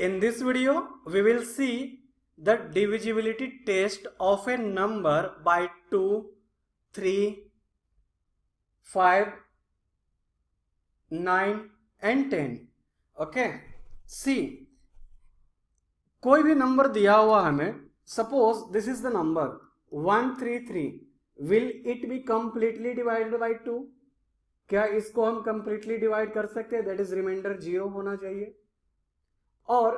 In this video, we will see the divisibility test of a number by 2, 3, 5, 9 and 10. Okay. See, कोई भी number दिया हुआ हमें, suppose this is the number 133, will it be completely divided by 2? क्या इसको हम completely divide कर सकते हैं? दैट इज रिमाइंडर 0 होना चाहिए. और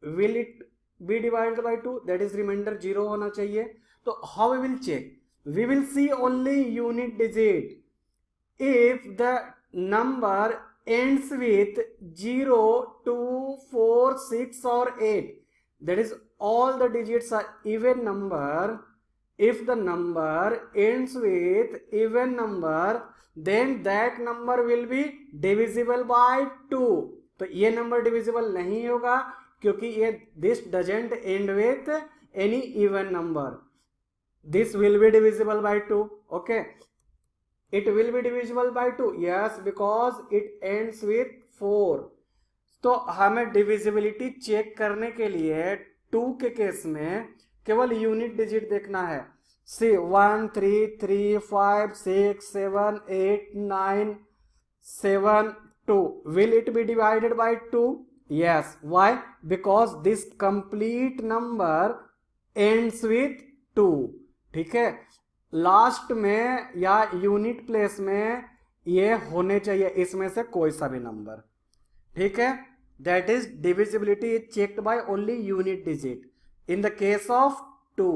will it be divided by 2? That is remainder 0 होना चाहिए. तो how we will check? We will see only unit digit. If the number ends with 0, 2, 4, 6 or 8, that is all the digits are even number. If the number ends with even number, then that number will be divisible by 2. तो ये number divisible नहीं होगा क्योंकि ये this doesn't end with any even number. This will be divisible by 2. Okay. It will be divisible by 2. Yes, because it ends with 4. तो हमें divisibility check करने के लिए 2 के केस में केवल यूनिट डिजिट देखना है. सी 1, 3, 3, 5, 6, 7, 8, 9, 7, 2. Will it be divided by 2? Yes. Why? Because this complete number ends with 2. ठीक है. लास्ट में या यूनिट प्लेस में ये होने चाहिए इसमें से कोई सा भी नंबर. ठीक है. That is divisibility is checked by only unit digit in the case of 2.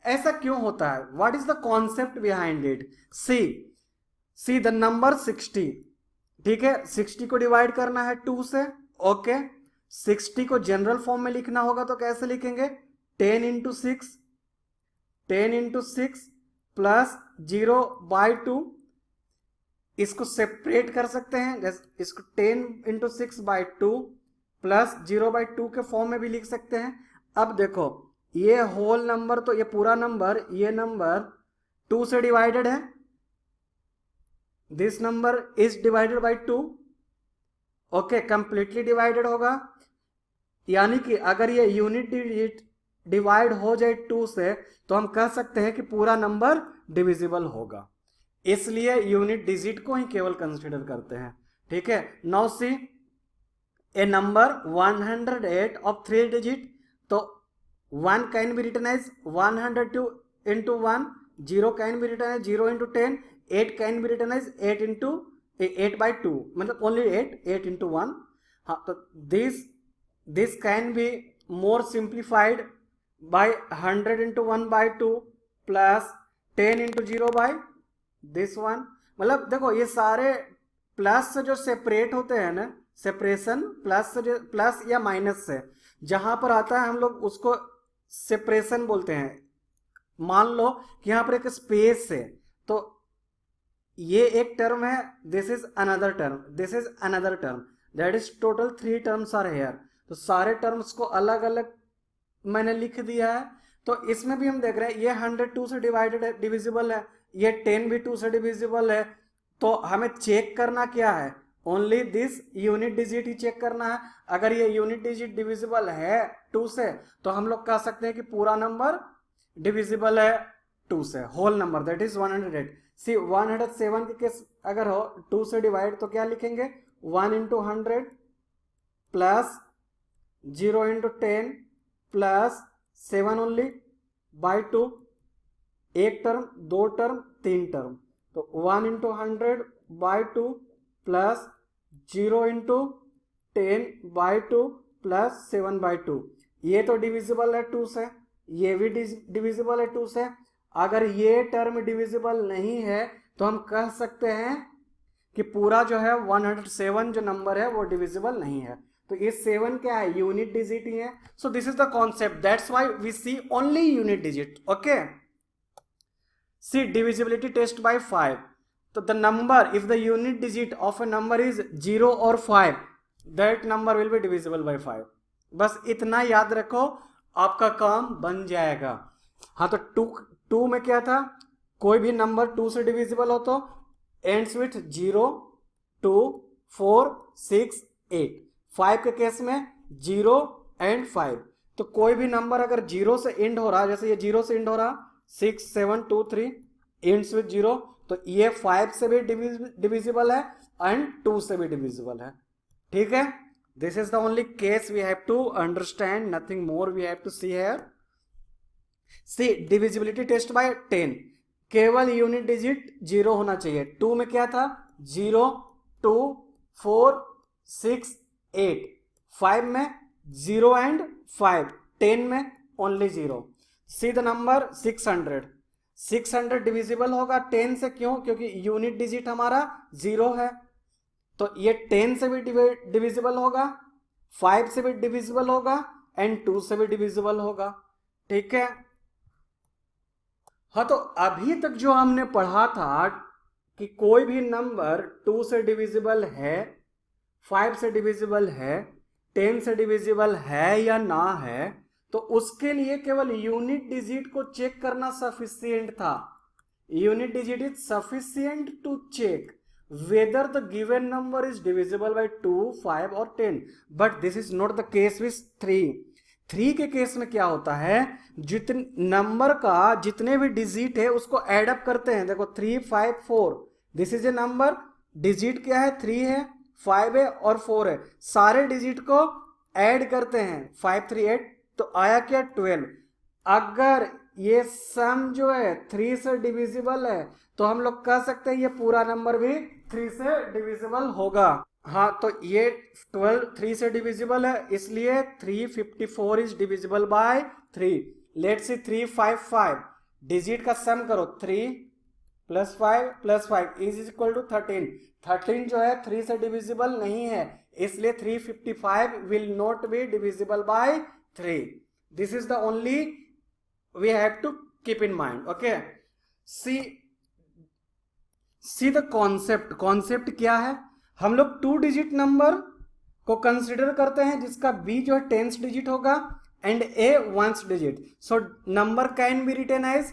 ऐसा क्यों होता है? What is the concept behind it? See the number 60. ठीक है. 60 को डिवाइड करना है 2 से. ओके. 60 को जनरल फॉर्म में लिखना होगा तो कैसे लिखेंगे? 10 इंटू 6, 10 इंटू 6 प्लस 0 बाई 2. इसको सेपरेट कर सकते हैं. इसको 10 इंटू 6 बाई 2 प्लस 0 बाई 2 के फॉर्म में भी लिख सकते हैं. अब देखो ये होल नंबर, तो ये पूरा नंबर, ये नंबर 2 से डिवाइडेड है. This number is divided by 2. Okay. Completely divided होगा. यानी कि अगर ये यूनिट डिजिट डिवाइड हो जाए 2 से तो हम कह सकते हैं कि पूरा नंबर डिविजिबल होगा. इसलिए यूनिट डिजिट को ही केवल कंसीडर करते हैं. ठीक है. Now see a number 108 of 3 digit. तो 1 can be written as 102 into 1, 0 can be written as 0 into 10, 8 can be written as 8 into 8 by 2, मतलब ओनली 8 इंटू 1. हाँ, तो this can be more simplified by 100 into 1 by 2 plus 10 into 0 by this one. मतलब देखो ये सारे plus से जो separate होते हैं ना, सेपरेशन प्लस से जो प्लस या माइनस से जहां पर आता है हम लोग उसको सेपरेशन बोलते हैं. मान लो कि यहां पर एक स्पेस है तो ये एक टर्म है, this is another term, this is another term, that is total 3 terms are here. तो सारे टर्म्स को अलग अलग मैंने लिख दिया है. तो इसमें भी हम देख रहे हैं ये 102 से डिवाइडेड है, डिविजिबल है. ये 10 भी 2 से डिविजिबल है. तो हमें चेक करना क्या है? ओनली दिस यूनिट डिजिट ही चेक करना है. अगर ये यूनिट डिजिट डिविजिबल है 2 से तो हम लोग कह सकते हैं कि पूरा नंबर डिविजिबल है 2 से, होल नंबर, दैट इज 108. सी 107 के केस अगर हो 2 से डिवाइड तो क्या लिखेंगे? 1 into 100 plus 0 into 10 plus 7 only by 2. एक टर्म, 2 टर्म, 3 टर्म. तो 1 into 100 by 2 plus 0 into 10 by 2 plus 7 by 2. ये तो डिविजिबल है 2 से, ये भी डिविजिबल है 2 से. अगर ये टर्म डिविजिबल नहीं है तो हम कह सकते हैं कि पूरा जो है 107 जो नंबर है वो डिविजिबल नहीं है. तो ये 7 क्या है? यूनिट डिजिट ही है. So this is the concept, that's why we see only unit digit. Okay. See divisibility test by 5. तो the number, if the unit digit of a number is 0 और 5, that number will be divisible by 5. बस इतना याद रखो, आपका काम बन जाएगा. हाँ, तो 2 में क्या था? कोई भी नंबर 2 से डिविजिबल हो तो एंड्स विथ 0, 2, 4, 6, 8. 5 के केस में 0 एंड 5। तो कोई भी नंबर अगर 0 से एंड हो रहा, जैसे ये 0 से एंड हो रहा 6 7 2 3 एंड्स विद 0, तो ये 5 से भी डिविजिबल है एंड 2 से भी डिविजिबल है। ठीक है, this is the only case we have to understand, nothing more we have to see here. See divisibility test by 10, केवल यूनिट डिजिट 0 होना चाहिए। 2 में क्या था 0 2 4 6 8, 5 में 0 एंड 5, 10 में only 0। See the number 600 divisible होगा 10 से, क्यों? क्योंकि यूनिट डिजिट हमारा 0 है, तो ये 10 से भी डिविजिबल होगा, 5 से भी डिविजिबल होगा एंड 2 से भी डिविजिबल होगा। ठीक है, हाँ, तो अभी तक जो हमने पढ़ा था कि कोई भी नंबर 2 से डिविजिबल है, 5 से डिविजिबल है, 10 से डिविजिबल है या ना है, तो उसके लिए केवल यूनिट डिजिट को चेक करना सफिशिएंट था। Unit digit is sufficient to check whether the given number is divisible by 2, 5 और 10, but this is not the case with 3। 3 के केस में क्या होता है, जितने नंबर का जितने भी डिजिट है उसको एड अप करते हैं। देखो 3 5 4, this is a number, digit क्या है 3 है 5 है और 4 है, सारे डिजिट को ऐड करते हैं 5 3 8, तो आया क्या 12। अगर ये सम जो है 3 से डिविजिबल है तो हम लोग कह सकते हैं ये पूरा नंबर भी 3 से डिविजिबल होगा। हाँ, तो ये 12 3 से डिविजिबल है, इसलिए 354 is divisible by 3। Let's see 3 5 5, digit का सम करो 3 प्लस 5 इज इक्वल टू 13। 13 जो है 3 से डिविजिबल नहीं है, इसलिए 355 will not be divisible by 3। This is the only we have to keep in mind. Okay, see the concept. Concept क्या है, हम लोग 2 डिजिट नंबर को कंसिडर करते हैं जिसका b जो है 10th डिजिट होगा and a 1st digit. So number can be written as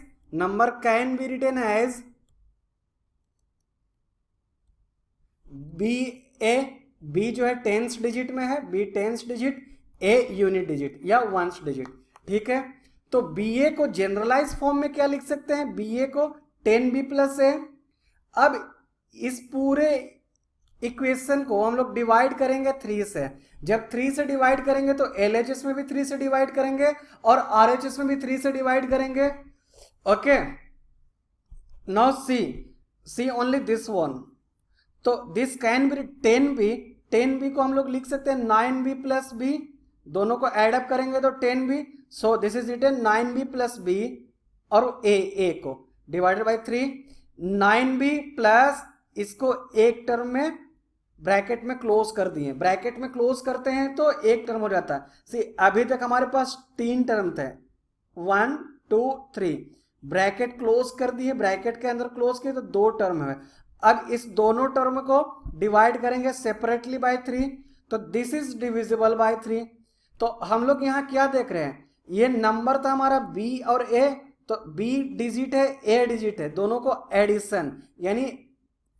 b जो है 10th डिजिट में है, b 10th digit, a unit digit या 1st डिजिट। ठीक है, तो ba को जनरलाइज फॉर्म में क्या लिख सकते हैं, ba को 10b प्लस a। अब इस पूरे इक्वेशन को हम लोग डिवाइड करेंगे 3 से। जब 3 से डिवाइड करेंगे तो LHS में भी 3 से डिवाइड करेंगे और RHS में भी 3 से डिवाइड करेंगे। Okay, now see only this one. तो दिस कैन बी 10b को हम लोग लिख सकते हैं 9b प्लस b, दोनों को एड अप करेंगे तो 10b। So this is written 9b plus b और a को डिवाइडेड बाई 3। 9b प्लस इसको एक टर्म में ब्रैकेट में क्लोज कर दिए, ब्रैकेट में क्लोज करते हैं तो एक टर्म हो जाता है। सी अभी तक हमारे पास 3 टर्म थे 1 2 3, ब्रैकेट क्लोज कर दिए, ब्रैकेट के अंदर क्लोज किए तो 2 टर्म है। अब इस दोनों टर्म को डिवाइड करेंगे सेपरेटली बाय 3, तो दिस इज डिविजिबल बाय 3। तो हम लोग यहाँ क्या देख रहे हैं, ये नंबर था हमारा b और a, तो b डिजिट है a डिजिट है, दोनों को एडिशन, यानी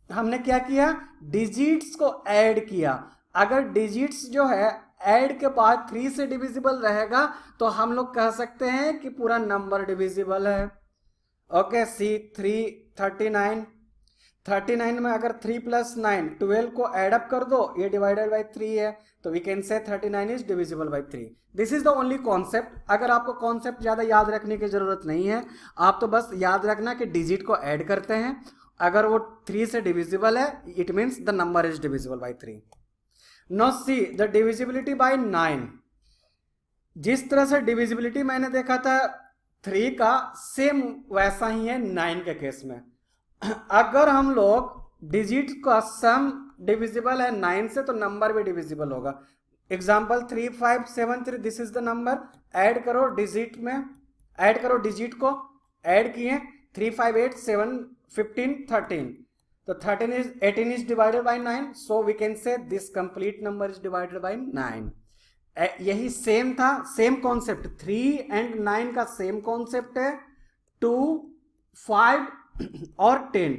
हमने क्या किया, डिजिट्स को ऐड किया। अगर डिजिट्स जो है ऐड के बाद 3 से डिविजिबल रहेगा तो हम लोग कह सकते हैं कि पूरा नंबर डिविजिबल है। ओके, सी 39 में अगर 3 प्लस 9 12 को एड अप कर दो, ये डिवाइडेड बाई 3 है, तो we can say 39 is divisible by 3। This is the only concept. अगर आपको कॉन्सेप्ट ज्यादा याद रखने की जरूरत नहीं है, आप तो बस याद रखना कि डिजिट को ऐड करते हैं, अगर वो 3 से डिविजिबल है it means the number is divisible by 3। No see the divisibility by 9। जिस तरह से डिविजिबिलिटी मैंने देखा था 3 का, सेम वैसा ही है 9 के केस में। अगर हम लोग डिजिट का सम डिविजिबल है 9 से तो नंबर भी डिविजिबल होगा। Example 3573, this is the number, add करो डिजिट में, ऐड करो डिजिट को, ऐड किए 3 5 8 7 15 13, तो 18 is divided by 9, so we can say this complete number is divided by 9। यही सेम था, सेम कॉन्सेप्ट, 3 एंड 9 का सेम कॉन्सेप्ट है, 2 5 और 10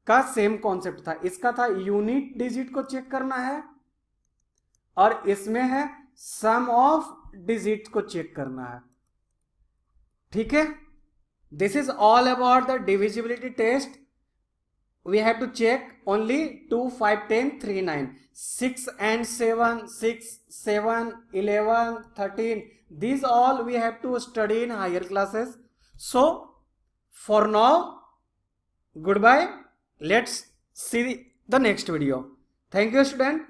का सेम कॉन्सेप्ट था। इसका था यूनिट डिजिट को चेक करना है और इसमें है सम ऑफ डिजिट को चेक करना है, ठीक है। This is all about the divisibility test. We have to check only 2, 5, 10, 3, 9, 6 and 7, 6, 7, 11, 13. These all we have to study in higher classes. So for now, goodbye. Let's see the next video. Thank you, student.